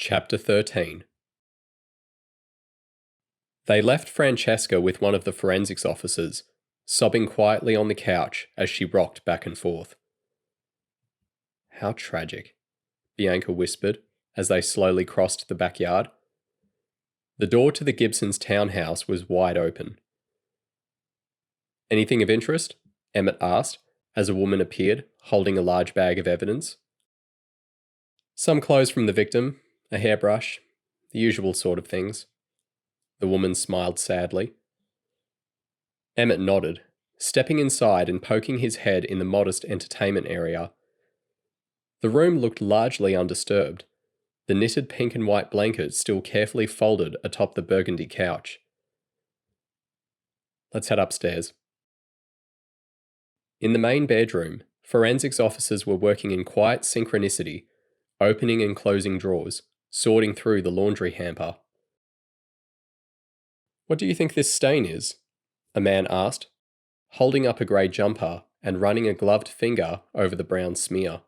Chapter 13. They left Francesca with one of the forensics officers, sobbing quietly on the couch as she rocked back and forth. "How tragic," Bianca whispered as they slowly crossed the backyard. The door to the Gibsons' townhouse was wide open. "Anything of interest?" Emmett asked as a woman appeared, holding a large bag of evidence. "Some clothes from the victim, a hairbrush, the usual sort of things." The woman smiled sadly. Emmett nodded, stepping inside and poking his head in the modest entertainment area. The room looked largely undisturbed, the knitted pink and white blanket still carefully folded atop the burgundy couch. "Let's head upstairs." In the main bedroom, forensics officers were working in quiet synchronicity, opening and closing drawers, sorting through the laundry hamper. "What do you think this stain is?" a man asked, holding up a grey jumper and running a gloved finger over the brown smear.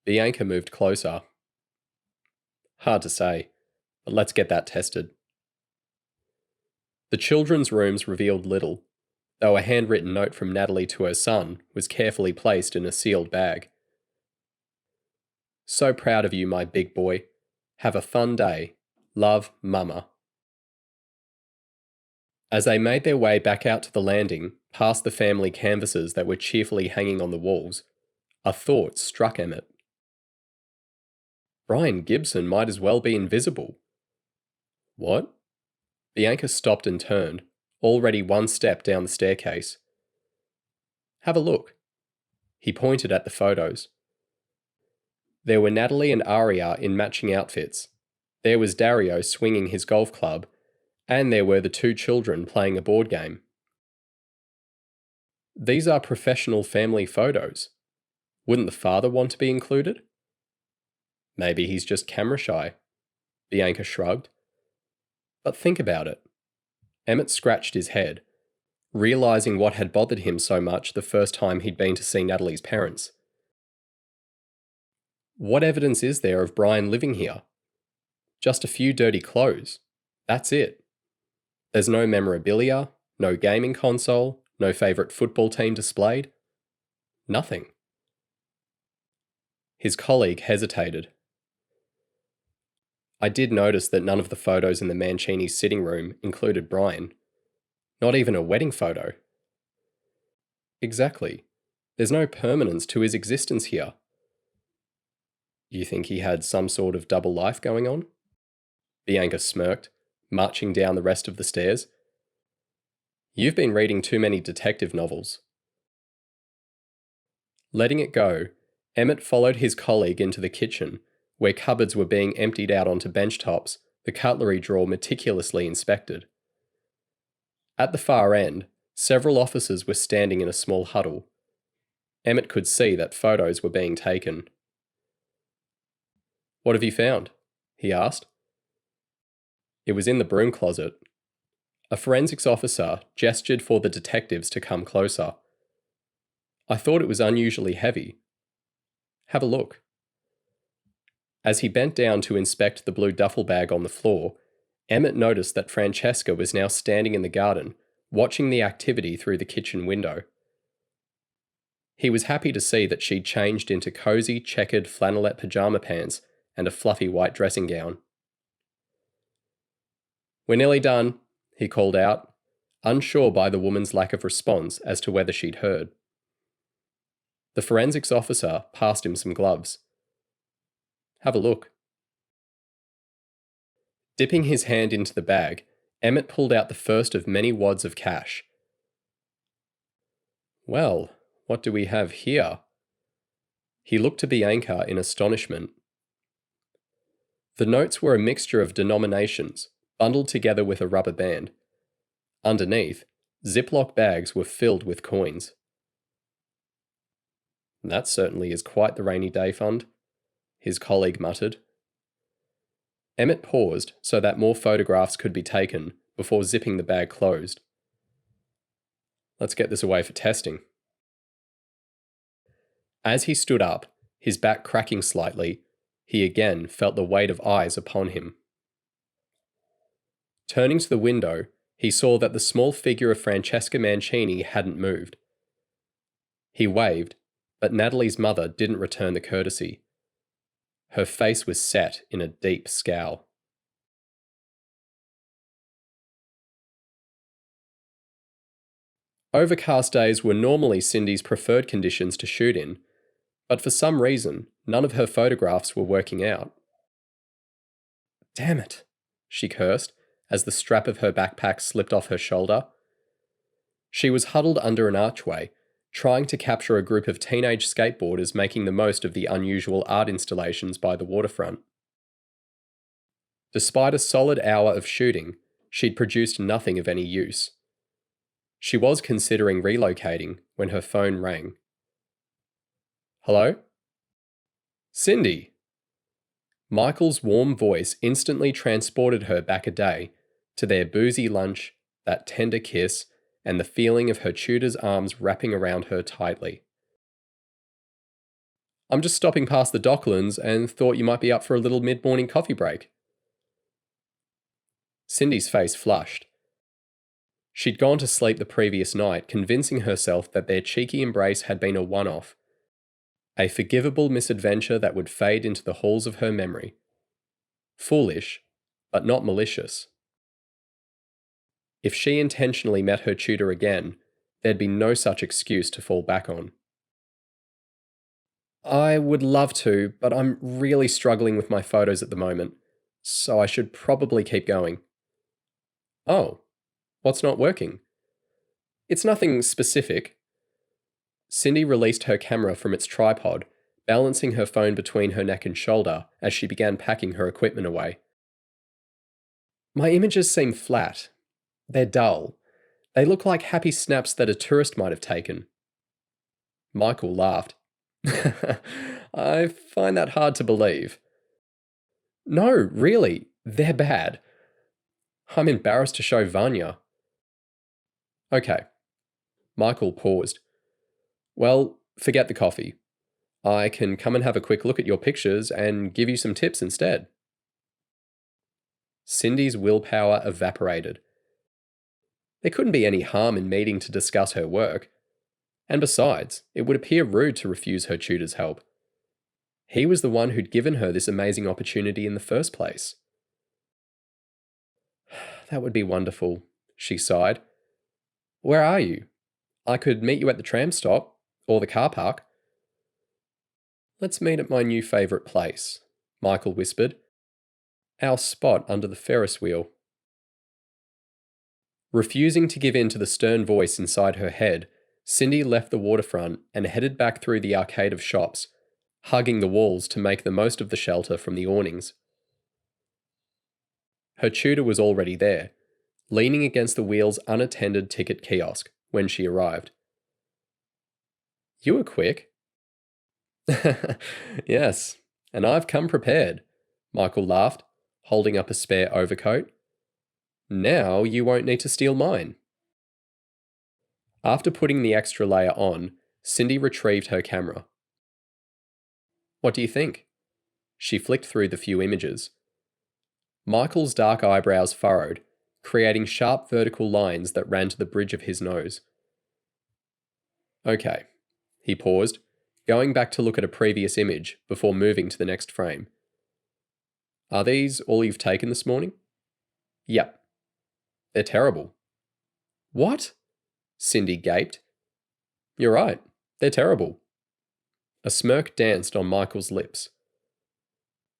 Bianca moved closer. "Hard to say, but let's get that tested." The children's rooms revealed little, though a handwritten note from Natalie to her son was carefully placed in a sealed bag. "So proud of you, my big boy. Have a fun day. Love, Mama." As they made their way back out to the landing, past the family canvases that were cheerfully hanging on the walls, a thought struck Emmett. Brian Gibson might as well be invisible. What? Bianca stopped and turned, already one step down the staircase. "Have a look." He pointed at the photos. There were Natalie and Aria in matching outfits. There was Dario swinging his golf club, and there were the two children playing a board game. "These are professional family photos. Wouldn't the father want to be included?" "Maybe he's just camera shy." Bianca shrugged. "But think about it." Emmett scratched his head, realising what had bothered him so much the first time he'd been to see Natalie's parents. What evidence is there of Brian living here? Just a few dirty clothes. That's it. There's no memorabilia, no gaming console, no favourite football team displayed. Nothing. His colleague hesitated. "I did notice that none of the photos in the Mancini's sitting room included Brian. Not even a wedding photo." "Exactly. There's no permanence to his existence here." "You think he had some sort of double life going on?" Bianca smirked, marching down the rest of the stairs. "You've been reading too many detective novels." Letting it go, Emmett followed his colleague into the kitchen, where cupboards were being emptied out onto bench tops, the cutlery drawer meticulously inspected. At the far end, several officers were standing in a small huddle. Emmett could see that photos were being taken. "What have you found?" he asked. It was in the broom closet. A forensics officer gestured for the detectives to come closer. "I thought it was unusually heavy. Have a look." As he bent down to inspect the blue duffel bag on the floor, Emmett noticed that Francesca was now standing in the garden, watching the activity through the kitchen window. He was happy to see that she'd changed into cosy, checkered flannelette pajama pants and a fluffy white dressing gown. "We're nearly done," he called out, unsure by the woman's lack of response as to whether she'd heard. The forensics officer passed him some gloves. "Have a look." Dipping his hand into the bag, Emmett pulled out the first of many wads of cash. "Well, what do we have here?" He looked to Bianca in astonishment. The notes were a mixture of denominations, bundled together with a rubber band. Underneath, Ziploc bags were filled with coins. "That certainly is quite the rainy day fund," his colleague muttered. Emmett paused so that more photographs could be taken before zipping the bag closed. "Let's get this away for testing." As he stood up, his back cracking slightly, He again felt the weight of eyes upon him. Turning to the window, he saw that the small figure of Francesca Mancini hadn't moved. He waved, but Natalie's mother didn't return the courtesy. Her face was set in a deep scowl. Overcast days were normally Cindy's preferred conditions to shoot in, but for some reason, none of her photographs were working out. Damn it, she cursed as the strap of her backpack slipped off her shoulder. She was huddled under an archway, trying to capture a group of teenage skateboarders making the most of the unusual art installations by the waterfront. Despite a solid hour of shooting, she'd produced nothing of any use. She was considering relocating when her phone rang. Hello? Cindy! Michael's warm voice instantly transported her back a day to their boozy lunch, that tender kiss, and the feeling of her tutor's arms wrapping around her tightly. I'm just stopping past the Docklands and thought you might be up for a little mid-morning coffee break. Cindy's face flushed. She'd gone to sleep the previous night, convincing herself that their cheeky embrace had been a one-off, a forgivable misadventure that would fade into the halls of her memory. Foolish, but not malicious. If she intentionally met her tutor again, there'd be no such excuse to fall back on. I would love to, but I'm really struggling with my photos at the moment, so I should probably keep going. Oh, what's not working? It's nothing specific. Cindy released her camera from its tripod, balancing her phone between her neck and shoulder as she began packing her equipment away. My images seem flat. They're dull. They look like happy snaps that a tourist might have taken. Michael laughed. I find that hard to believe. No, really, they're bad. I'm embarrassed to show Vanya. Okay. Michael paused. Well, forget the coffee. I can come and have a quick look at your pictures and give you some tips instead. Cindy's willpower evaporated. There couldn't be any harm in meeting to discuss her work. And besides, it would appear rude to refuse her tutor's help. He was the one who'd given her this amazing opportunity in the first place. That would be wonderful, she sighed. Where are you? I could meet you at the tram stop, or the car park. Let's meet at my new favourite place, Michael whispered. Our spot under the Ferris wheel. Refusing to give in to the stern voice inside her head, Cindy left the waterfront and headed back through the arcade of shops, hugging the walls to make the most of the shelter from the awnings. Her tutor was already there, leaning against the wheel's unattended ticket kiosk when she arrived. You were quick. Yes, and I've come prepared, Michael laughed, holding up a spare overcoat. Now you won't need to steal mine. After putting the extra layer on, Cindy retrieved her camera. What do you think? She flicked through the few images. Michael's dark eyebrows furrowed, creating sharp vertical lines that ran to the bridge of his nose. Okay, he paused, going back to look at a previous image before moving to the next frame. Are these all you've taken this morning? Yep. They're terrible. What? Cindy gaped. You're right, they're terrible. A smirk danced on Michael's lips.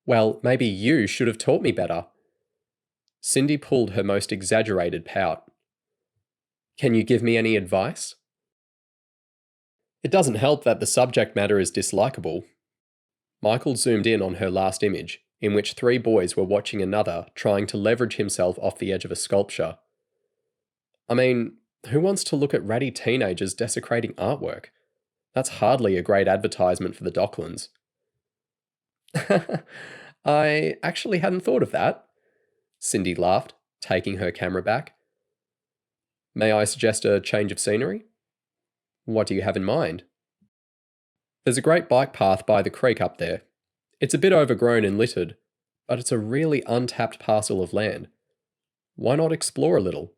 Well, maybe you should have taught me better. Cindy pulled her most exaggerated pout. Can you give me any advice? It doesn't help that the subject matter is dislikable. Michael zoomed in on her last image, in which 3 boys were watching another trying to leverage himself off the edge of a sculpture. I mean, who wants to look at ratty teenagers desecrating artwork? That's hardly a great advertisement for the Docklands. I actually hadn't thought of that, Cindy laughed, taking her camera back. May I suggest a change of scenery? What do you have in mind? There's a great bike path by the creek up there. It's a bit overgrown and littered, but it's a really untapped parcel of land. Why not explore a little?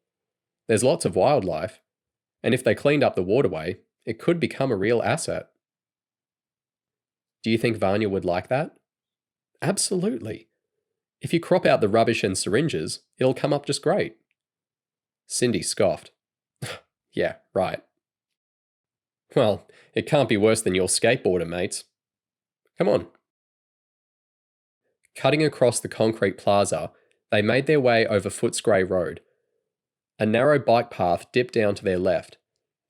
There's lots of wildlife, and if they cleaned up the waterway, it could become a real asset. Do you think Vanya would like that? Absolutely. If you crop out the rubbish and syringes, it'll come up just great. Cindy scoffed. Yeah, right. Well, it can't be worse than your skateboarder, mates. Come on. Cutting across the concrete plaza, they made their way over Footscray Road. A narrow bike path dipped down to their left,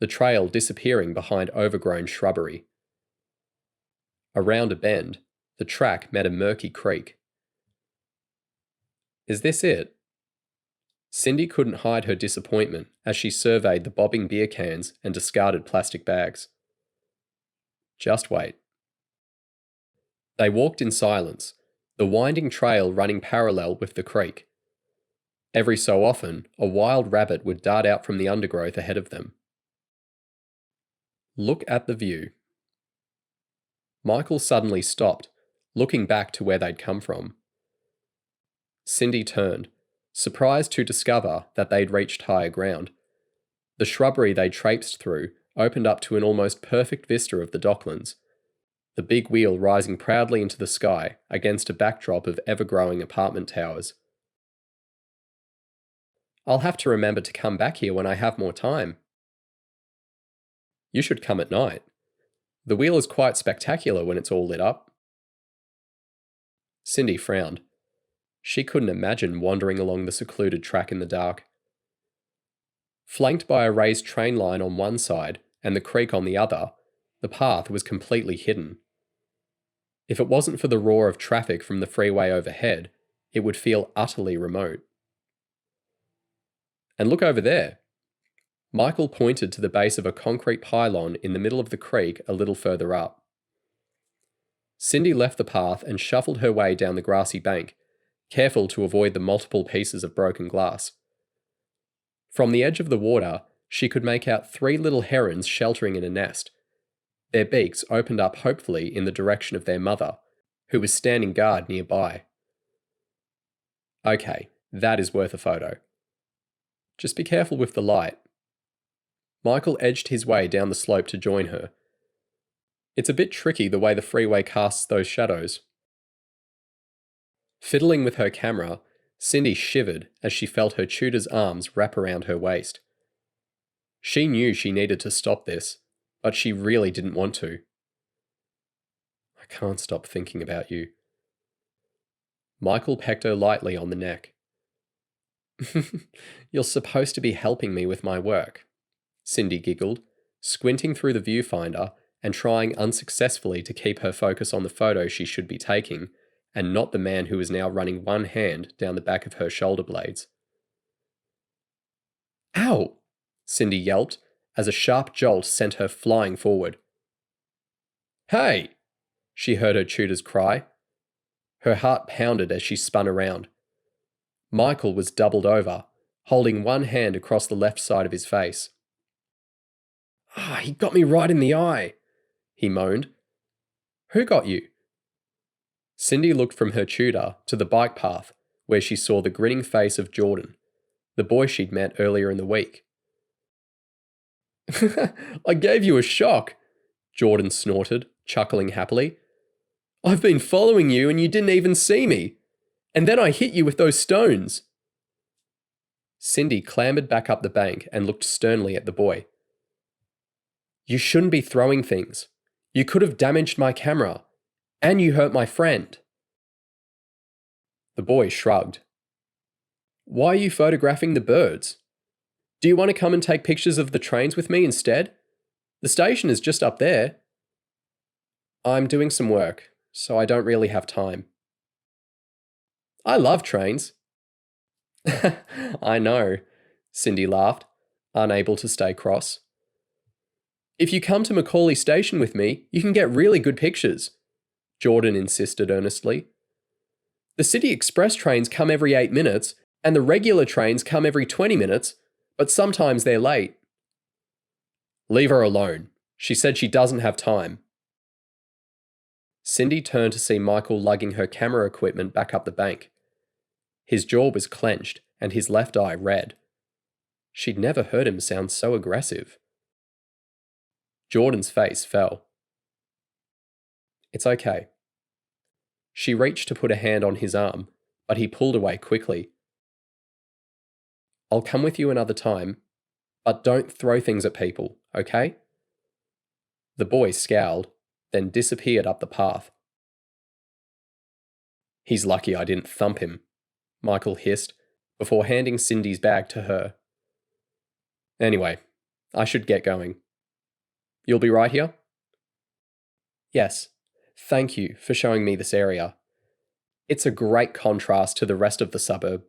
the trail disappearing behind overgrown shrubbery. Around a bend, the track met a murky creek. Is this it? Cindy couldn't hide her disappointment as she surveyed the bobbing beer cans and discarded plastic bags. Just wait. They walked in silence, the winding trail running parallel with the creek. Every so often, a wild rabbit would dart out from the undergrowth ahead of them. Look at the view. Michael suddenly stopped, looking back to where they'd come from. Cindy turned, surprised to discover that they'd reached higher ground. The shrubbery they traipsed through opened up to an almost perfect vista of the Docklands, the big wheel rising proudly into the sky against a backdrop of ever-growing apartment towers. I'll have to remember to come back here when I have more time. You should come at night. The wheel is quite spectacular when it's all lit up. Cindy frowned. She couldn't imagine wandering along the secluded track in the dark. Flanked by a raised train line on one side and the creek on the other, the path was completely hidden. If it wasn't for the roar of traffic from the freeway overhead, it would feel utterly remote. And look over there. Michael pointed to the base of a concrete pylon in the middle of the creek a little further up. Cindy left the path and shuffled her way down the grassy bank, careful to avoid the multiple pieces of broken glass. From the edge of the water, she could make out 3 little herons sheltering in a nest. Their beaks opened up hopefully in the direction of their mother, who was standing guard nearby. Okay, that is worth a photo. Just be careful with the light. Michael edged his way down the slope to join her. It's a bit tricky the way the freeway casts those shadows. Fiddling with her camera, Cindy shivered as she felt her tutor's arms wrap around her waist. She knew she needed to stop this, but she really didn't want to. I can't stop thinking about you. Michael pecked her lightly on the neck. You're supposed to be helping me with my work, Cindy giggled, squinting through the viewfinder and trying unsuccessfully to keep her focus on the photo she should be taking, and not the man who was now running one hand down the back of her shoulder blades. Ow! Cindy yelped as a sharp jolt sent her flying forward. Hey! She heard her tutor's cry. Her heart pounded as she spun around. Michael was doubled over, holding one hand across the left side of his face. He got me right in the eye, he moaned. Who got you? Cindy looked from her tutor to the bike path, where she saw the grinning face of Jordan, the boy she'd met earlier in the week. I gave you a shock, Jordan snorted, chuckling happily. I've been following you and you didn't even see me. And then I hit you with those stones. Cindy clambered back up the bank and looked sternly at the boy. You shouldn't be throwing things. You could have damaged my camera. And you hurt my friend. The boy shrugged. Why are you photographing the birds? Do you want to come and take pictures of the trains with me instead? The station is just up there. I'm doing some work, so I don't really have time. I love trains. I know, Cindy laughed, unable to stay cross. If you come to Macaulay Station with me, you can get really good pictures, Jordan insisted earnestly. The City Express trains come every 8 minutes, and the regular trains come every 20 minutes, but sometimes they're late. Leave her alone. She said she doesn't have time. Cindy turned to see Michael lugging her camera equipment back up the bank. His jaw was clenched and his left eye red. She'd never heard him sound so aggressive. Jordan's face fell. "It's okay." She reached to put a hand on his arm, but he pulled away quickly. "I'll come with you another time, but don't throw things at people, okay?" The boy scowled, then disappeared up the path. "He's lucky I didn't thump him," Michael hissed, before handing Cindy's bag to her. "Anyway, I should get going. You'll be right here?" "Yes. Thank you for showing me this area. It's a great contrast to the rest of the suburb."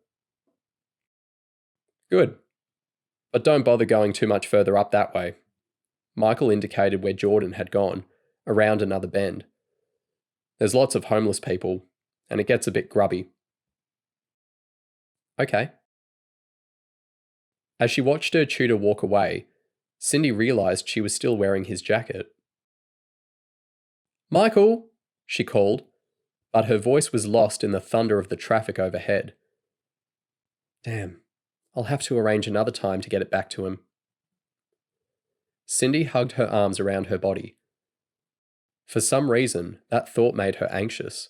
"Good. But don't bother going too much further up that way." Michael indicated where Jordan had gone, around another bend. "There's lots of homeless people, and it gets a bit grubby." "Okay." As she watched her tutor walk away, Cindy realised she was still wearing his jacket. "Michael!" she called, but her voice was lost in the thunder of the traffic overhead. Damn, I'll have to arrange another time to get it back to him. Cindy hugged her arms around her body. For some reason, that thought made her anxious.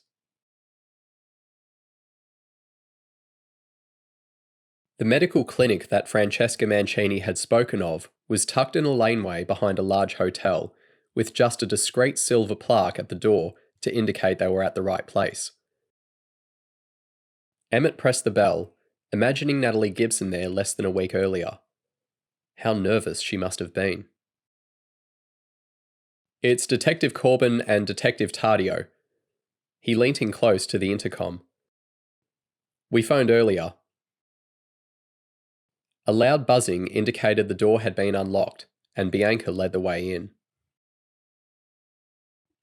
The medical clinic that Francesca Mancini had spoken of was tucked in a laneway behind a large hotel, with just a discreet silver plaque at the door to indicate they were at the right place. Emmett pressed the bell, imagining Natalie Gibson there less than a week earlier. How nervous she must have been. "It's Detective Corbin and Detective Tardio." He leant in close to the intercom. "We phoned earlier." A loud buzzing indicated the door had been unlocked, and Bianca led the way in.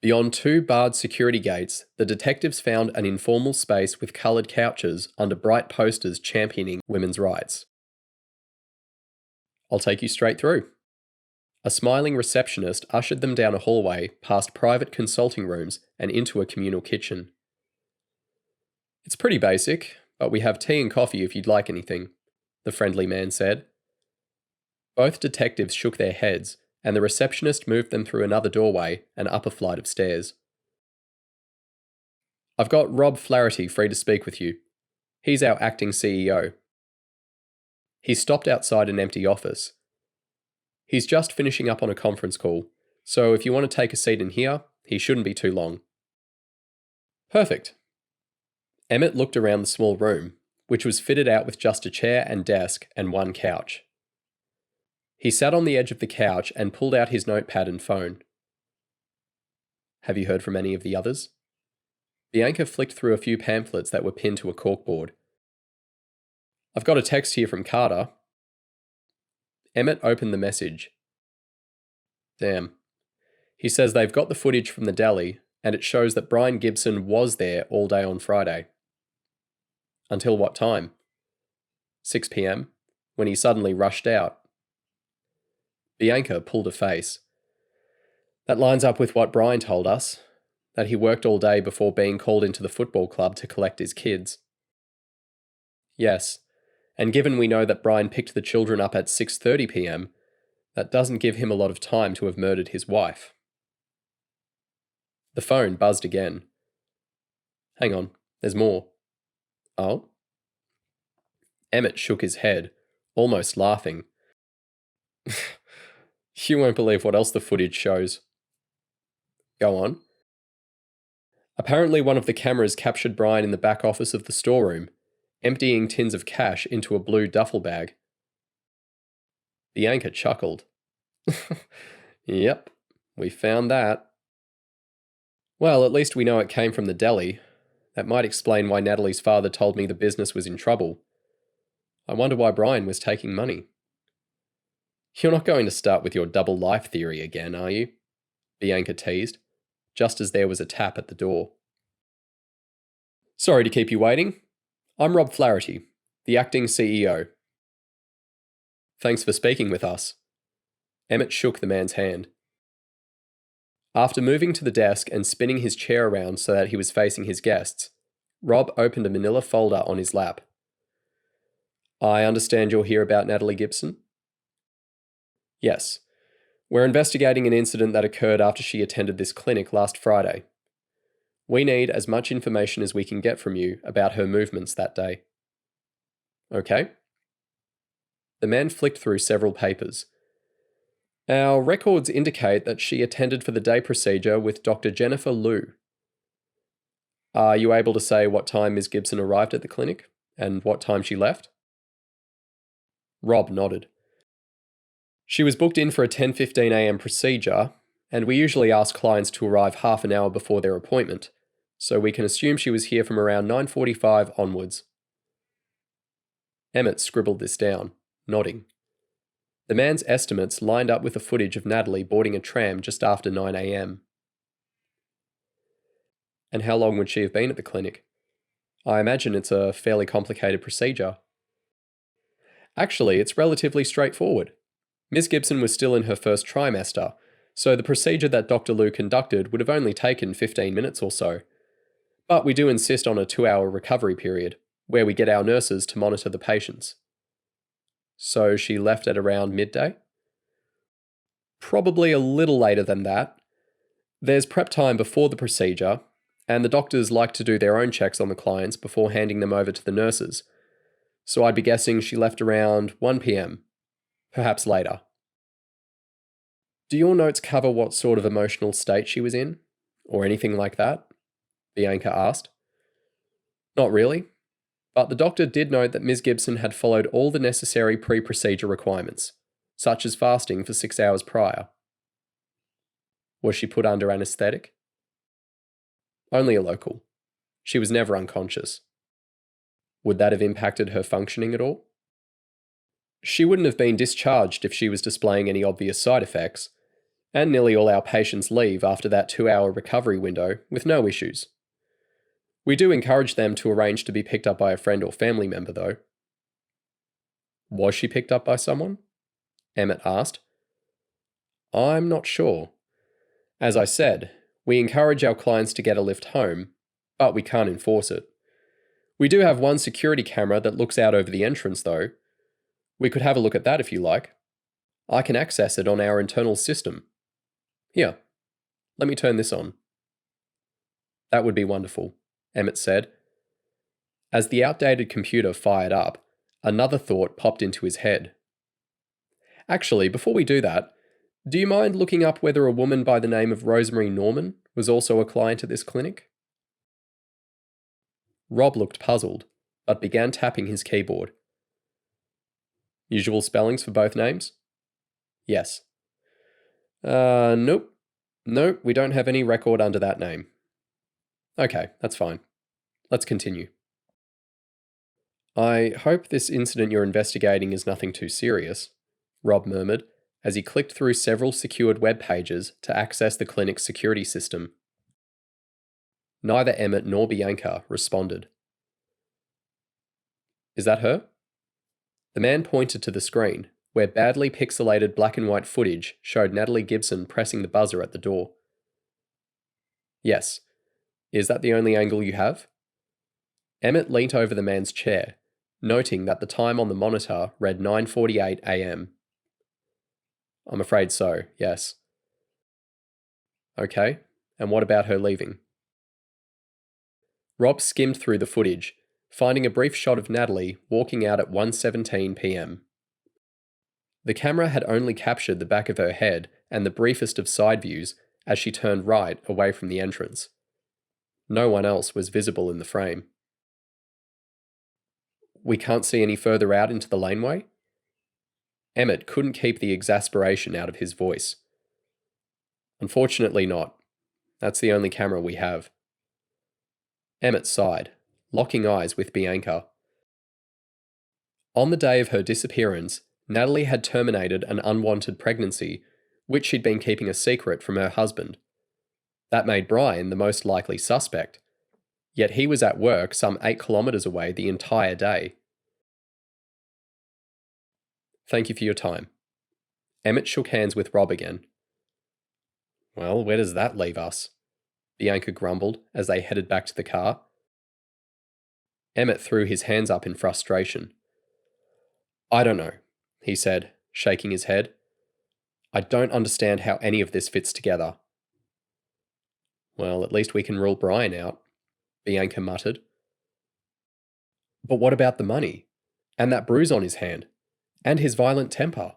Beyond two barred security gates, the detectives found an informal space with coloured couches under bright posters championing women's rights. "I'll take you straight through." A smiling receptionist ushered them down a hallway, past private consulting rooms, and into a communal kitchen. "It's pretty basic, but we have tea and coffee if you'd like anything," the friendly man said. Both detectives shook their heads, and the receptionist moved them through another doorway and up a flight of stairs. "I've got Rob Flaherty free to speak with you. He's our acting CEO." He stopped outside an empty office. "He's just finishing up on a conference call, so if you want to take a seat in here, he shouldn't be too long." "Perfect." Emmett looked around the small room, which was fitted out with just a chair and desk and one couch. He sat on the edge of the couch and pulled out his notepad and phone. "Have you heard from any of the others?" Bianca flicked through a few pamphlets that were pinned to a corkboard. "I've got a text here from Carter." Emmett opened the message. Damn. He says they've got the footage from the deli, and it shows that Brian Gibson was there all day on Friday. Until what time? 6 p.m, when he suddenly rushed out. Bianca pulled a face. "That lines up with what Brian told us, that he worked all day before being called into the football club to collect his kids." "Yes, and given we know that Brian picked the children up at 6:30 p.m, that doesn't give him a lot of time to have murdered his wife." The phone buzzed again. "Hang on, there's more." "Oh?" Emmett shook his head, almost laughing. "You won't believe what else the footage shows." "Go on." "Apparently one of the cameras captured Brian in the back office of the storeroom, emptying tins of cash into a blue duffel bag." Bianca chuckled. "Yep, we found that." "Well, at least we know it came from the deli. That might explain why Natalie's father told me the business was in trouble. I wonder why Brian was taking money." "You're not going to start with your double life theory again, are you?" Bianca teased, just as there was a tap at the door. "Sorry to keep you waiting. I'm Rob Flaherty, the acting CEO." "Thanks for speaking with us." Emmett shook the man's hand. After moving to the desk and spinning his chair around so that he was facing his guests, Rob opened a manila folder on his lap. I understand you're here about Natalie Gibson? Yes. We're investigating an incident that occurred after she attended this clinic last Friday. We need as much information as we can get from you about her movements that day. Okay. The man flicked through several papers. Our records indicate that she attended for the day procedure with Dr. Jennifer Liu. Are you able to say what time Ms. Gibson arrived at the clinic and what time she left? Rob nodded. She was booked in for a 10:15 a.m. procedure, and we usually ask clients to arrive half an hour before their appointment, so we can assume she was here from around 9:45 onwards. Emmett scribbled this down, nodding. The man's estimates lined up with the footage of Natalie boarding a tram just after 9 a.m. And how long would she have been at the clinic? I imagine it's a fairly complicated procedure. Actually, it's relatively straightforward. Ms. Gibson was still in her first trimester, so the procedure that Dr. Liu conducted would have only taken 15 minutes or so. But we do insist on a 2-hour recovery period, where we get our nurses to monitor the patients. So she left at around midday? Probably a little later than that. There's prep time before the procedure, and the doctors like to do their own checks on the clients before handing them over to the nurses. So I'd be guessing she left around 1 p.m, perhaps later. Do your notes cover what sort of emotional state she was in? Or anything like that? Bianca asked. Not really, but the doctor did note that Ms. Gibson had followed all the necessary pre-procedure requirements, such as fasting for 6 hours prior. Was she put under anaesthetic? Only a local. She was never unconscious. Would that have impacted her functioning at all? She wouldn't have been discharged if she was displaying any obvious side effects, and nearly all our patients leave after that 2-hour recovery window with no issues. We do encourage them to arrange to be picked up by a friend or family member, though. Was she picked up by someone? Emmett asked. I'm not sure. As I said, we encourage our clients to get a lift home, but we can't enforce it. We do have one security camera that looks out over the entrance, though. We could have a look at that if you like. I can access it on our internal system. Here, let me turn this on. That would be wonderful, Emmett said. As the outdated computer fired up, another thought popped into his head. Actually, before we do that, do you mind looking up whether a woman by the name of Rosemary Norman was also a client at this clinic? Rob looked puzzled, but began tapping his keyboard. Usual spellings for both names? Yes. Nope. Nope, we don't have any record under that name. Okay, that's fine. Let's continue. I hope this incident you're investigating is nothing too serious, Rob murmured as he clicked through several secured web pages to access the clinic's security system. Neither Emmett nor Bianca responded. Is that her? The man pointed to the screen, where badly pixelated black and white footage showed Natalie Gibson pressing the buzzer at the door. Yes. Is that the only angle you have? Emmett leant over the man's chair, noting that the time on the monitor read 9:48 a.m. I'm afraid so, yes. Okay, and what about her leaving? Rob skimmed through the footage, finding a brief shot of Natalie walking out at 1:17 p.m. The camera had only captured the back of her head and the briefest of side views as she turned right away from the entrance. No one else was visible in the frame. We can't see any further out into the laneway? Emmett couldn't keep the exasperation out of his voice. Unfortunately not. That's the only camera we have. Emmett sighed, locking eyes with Bianca. On the day of her disappearance, Natalie had terminated an unwanted pregnancy, which she'd been keeping a secret from her husband. That made Brian the most likely suspect, yet he was at work some 8 kilometres away the entire day. Thank you for your time. Emmett shook hands with Rob again. Well, where does that leave us? Bianca grumbled as they headed back to the car. Emmett threw his hands up in frustration. I don't know, he said, shaking his head. I don't understand how any of this fits together. Well, at least we can rule Brian out, Bianca muttered. But what about the money? And that bruise on his hand? And his violent temper?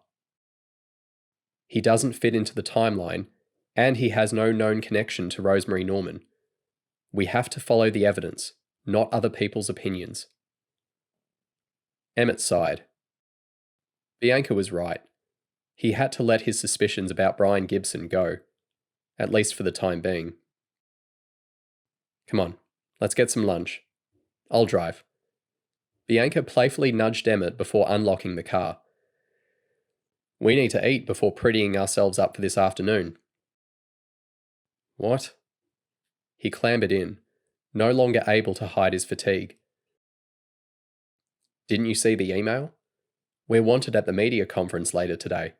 He doesn't fit into the timeline, and he has no known connection to Rosemary Norman. We have to follow the evidence, not other people's opinions. Emmett sighed. Bianca was right. He had to let his suspicions about Brian Gibson go, at least for the time being. Come on, let's get some lunch. I'll drive. Bianca playfully nudged Emmett before unlocking the car. We need to eat before prettying ourselves up for this afternoon. What? He clambered in, no longer able to hide his fatigue. Didn't you see the email? We're wanted at the media conference later today.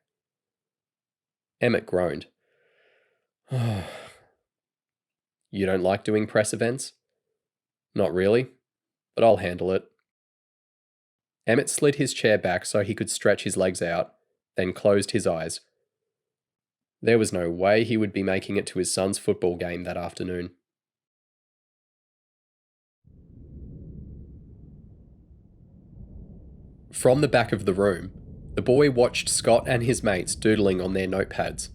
Emmett groaned. You don't like doing press events? Not really, but I'll handle it. Emmett slid his chair back so he could stretch his legs out, then closed his eyes. There was no way he would be making it to his son's football game that afternoon. From the back of the room, the boy watched Scott and his mates doodling on their notepads.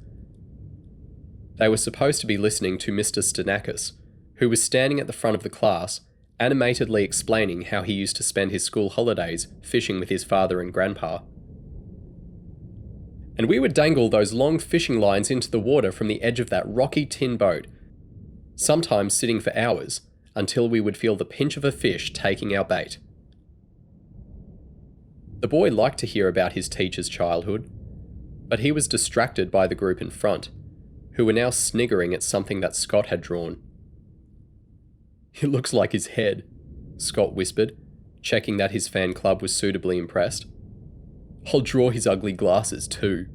They were supposed to be listening to Mr. Stanakis, who was standing at the front of the class, animatedly explaining how he used to spend his school holidays fishing with his father and grandpa. And we would dangle those long fishing lines into the water from the edge of that rocky tin boat, sometimes sitting for hours, until we would feel the pinch of a fish taking our bait. The boy liked to hear about his teacher's childhood, but he was distracted by the group in front, who were now sniggering at something that Scott had drawn. It looks like his head, Scott whispered, checking that his fan club was suitably impressed. I'll draw his ugly glasses too.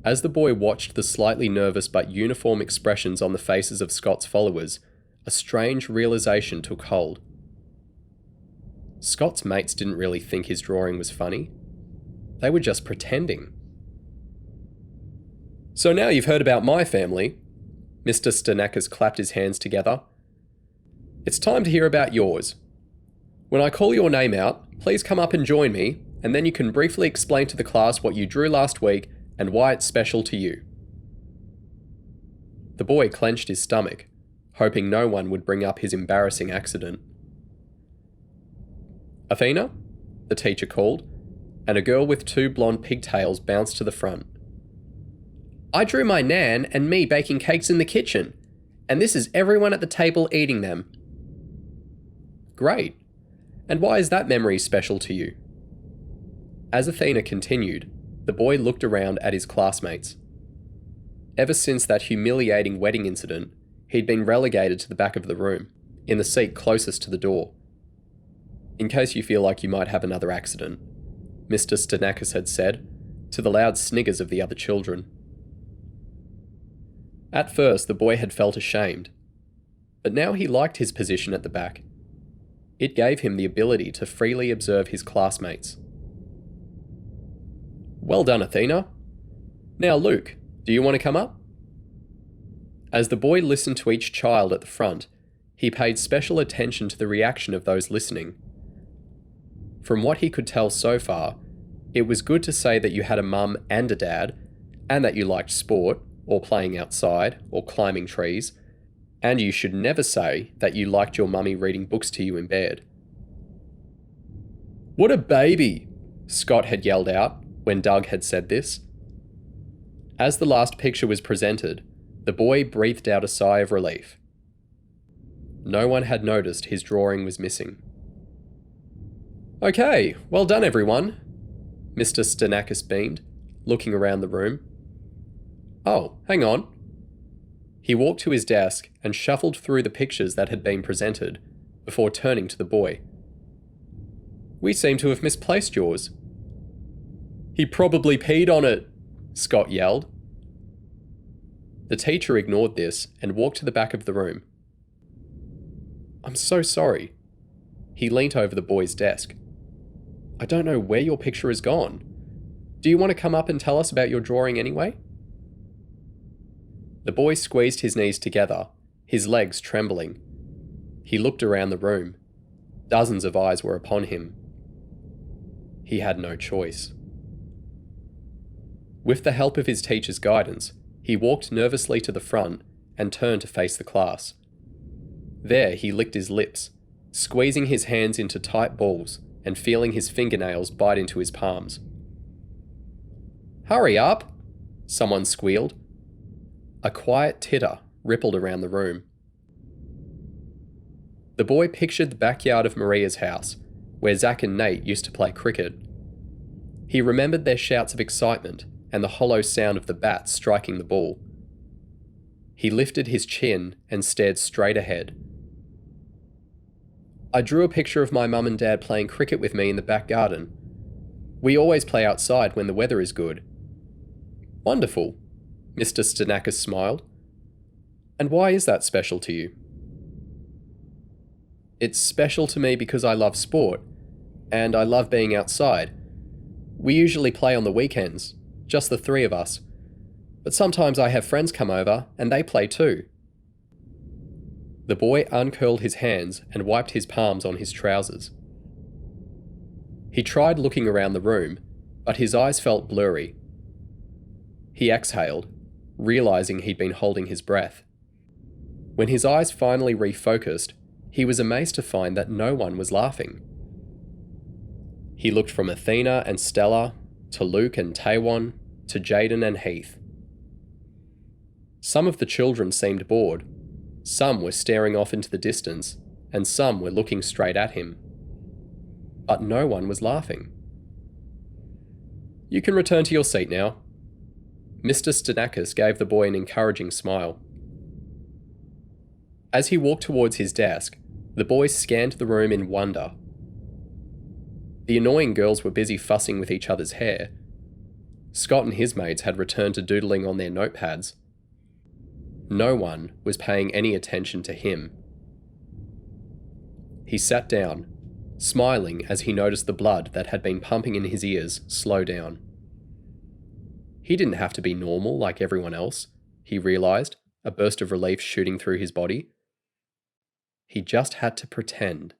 As the boy watched the slightly nervous but uniform expressions on the faces of Scott's followers, a strange realization took hold. Scott's mates didn't really think his drawing was funny. They were just pretending. So now you've heard about my family. Mr. Stanakis clapped his hands together. It's time to hear about yours. When I call your name out, please come up and join me, and then you can briefly explain to the class what you drew last week and why it's special to you. The boy clenched his stomach, hoping no one would bring up his embarrassing accident. Athena? The teacher called, and a girl with 2 blonde pigtails bounced to the front. I drew my nan and me baking cakes in the kitchen, and this is everyone at the table eating them. Great. And why is that memory special to you? As Athena continued, the boy looked around at his classmates. Ever since that humiliating wedding incident, he'd been relegated to the back of the room, in the seat closest to the door. In case you feel like you might have another accident, Mr. Stanakis had said, to the loud sniggers of the other children. At first, the boy had felt ashamed, but now he liked his position at the back. It gave him the ability to freely observe his classmates. Well done, Athena. Now, Luke, do you want to come up? As the boy listened to each child at the front, he paid special attention to the reaction of those listening. From what he could tell so far, it was good to say that you had a mum and a dad, and that you liked sport, or playing outside, or climbing trees, and you should never say that you liked your mummy reading books to you in bed. What a baby! Scott had yelled out when Doug had said this. As the last picture was presented, the boy breathed out a sigh of relief. No one had noticed his drawing was missing. Okay, well done everyone, Mr. Stanakis beamed, looking around the room. Oh, hang on. He walked to his desk and shuffled through the pictures that had been presented, before turning to the boy. We seem to have misplaced yours. He probably peed on it, Scott yelled. The teacher ignored this and walked to the back of the room. "I'm so sorry." He leant over the boy's desk. "I don't know where your picture has gone. Do you want to come up and tell us about your drawing anyway?" The boy squeezed his knees together, his legs trembling. He looked around the room. Dozens of eyes were upon him. He had no choice. With the help of his teacher's guidance, he walked nervously to the front and turned to face the class. There he licked his lips, squeezing his hands into tight balls and feeling his fingernails bite into his palms. "Hurry up!" someone squealed. A quiet titter rippled around the room. The boy pictured the backyard of Maria's house, where Zach and Nate used to play cricket. He remembered their shouts of excitement and the hollow sound of the bat striking the ball. He lifted his chin and stared straight ahead. "I drew a picture of my mum and dad playing cricket with me in the back garden. We always play outside when the weather is good." "Wonderful," Mr. Stanakis smiled. "And why is that special to you?" "It's special to me because I love sport, and I love being outside. We usually play on the weekends, just the three of us. But sometimes I have friends come over, and they play too." The boy uncurled his hands and wiped his palms on his trousers. He tried looking around the room, but his eyes felt blurry. He exhaled, realizing he'd been holding his breath. When his eyes finally refocused, he was amazed to find that no one was laughing. He looked from Athena and Stella, to Luke and Taewon, to Jaden and Heath. Some of the children seemed bored, some were staring off into the distance, and some were looking straight at him. But no one was laughing. "You can return to your seat now." Mr. Stanakis gave the boy an encouraging smile. As he walked towards his desk, the boy scanned the room in wonder. The annoying girls were busy fussing with each other's hair. Scott and his mates had returned to doodling on their notepads. No one was paying any attention to him. He sat down, smiling as he noticed the blood that had been pumping in his ears slow down. He didn't have to be normal like everyone else, he realized, a burst of relief shooting through his body. He just had to pretend.